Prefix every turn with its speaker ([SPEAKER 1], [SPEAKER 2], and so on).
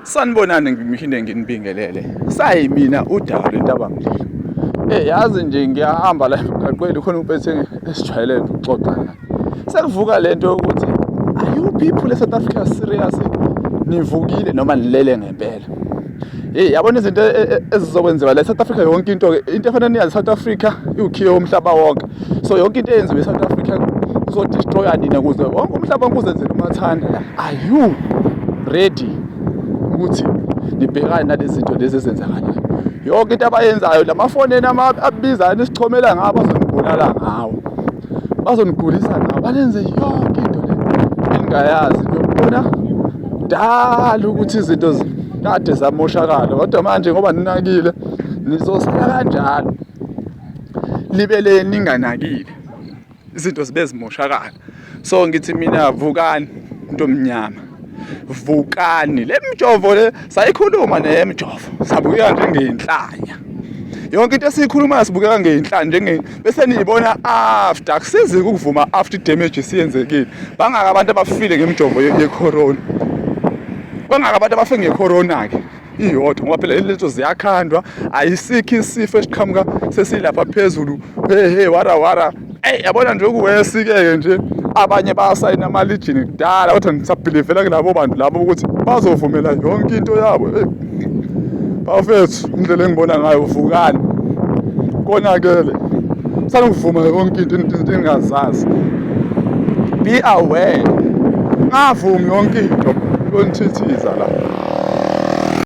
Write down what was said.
[SPEAKER 1] Sanibonani ngiphinde nginibingelele. Sayimina udaba lentabamlilo. Yazi nje ngiyahamba la emgaqweni khona umpethe esijwayelene ukuxoxa naye. Sekuvuka lento ukuthi are you people eSouth Africa serious? Nivukile noma nilele ngempela. Yabona izinto ezizokwenziwa la eSouth Africa yonke into efana niyazi South Africa iwukhiye umhlaba wonke. So yonke into eyenziwa eSouth Africa kuzodestroya nina kuze wonke umhlaba wonke uzenzele umathanda. Are you ready ukuthi nibhekane nalezi zinto lezi ezenzakalayo? Yonke into abayenzayo lamafoni abizayo nisichomela ngabo bazonibulala ngawo. Bazonigulisa ngawo. Balenze yonke into le engayazi ngiyobona dala ukuthi izinto kade zamoshakala kodwa manje ngoba ninakile nizosala kanjalo. Libele ninganakile izinto zibe zimoshakala. So ngithi mina vukani ntomnyama, vukani. Le mjovo le sayikhuluma nemjovo sabukeka njengeyinhlanya. Yonke into esiyikhuluma sibukeka ngeyinhlanya bese niyibona after akusizi ukuvuma after damage siyenzekile. Bangaka abantu abafile ngemjovo ye-corona. Bangaka abantu abafe nge-corona ke iyodwa ngoba phela lezo ziyakhandwa, ayisikho isifo esiqhamuka sesilapha phezulu wara. Yabona nje ukuwesike nje abanye bayasayina ama-legion kudala kodwa ngisabhilivela kulabo bantu labo ukuthi bazovumela yonke into yabo. Bafethu indlela engibona ngayo vukani. Konakele. Sanukuvuma yonke into engazazi. Be aware. Ngavumi yonke into yonithithiza la.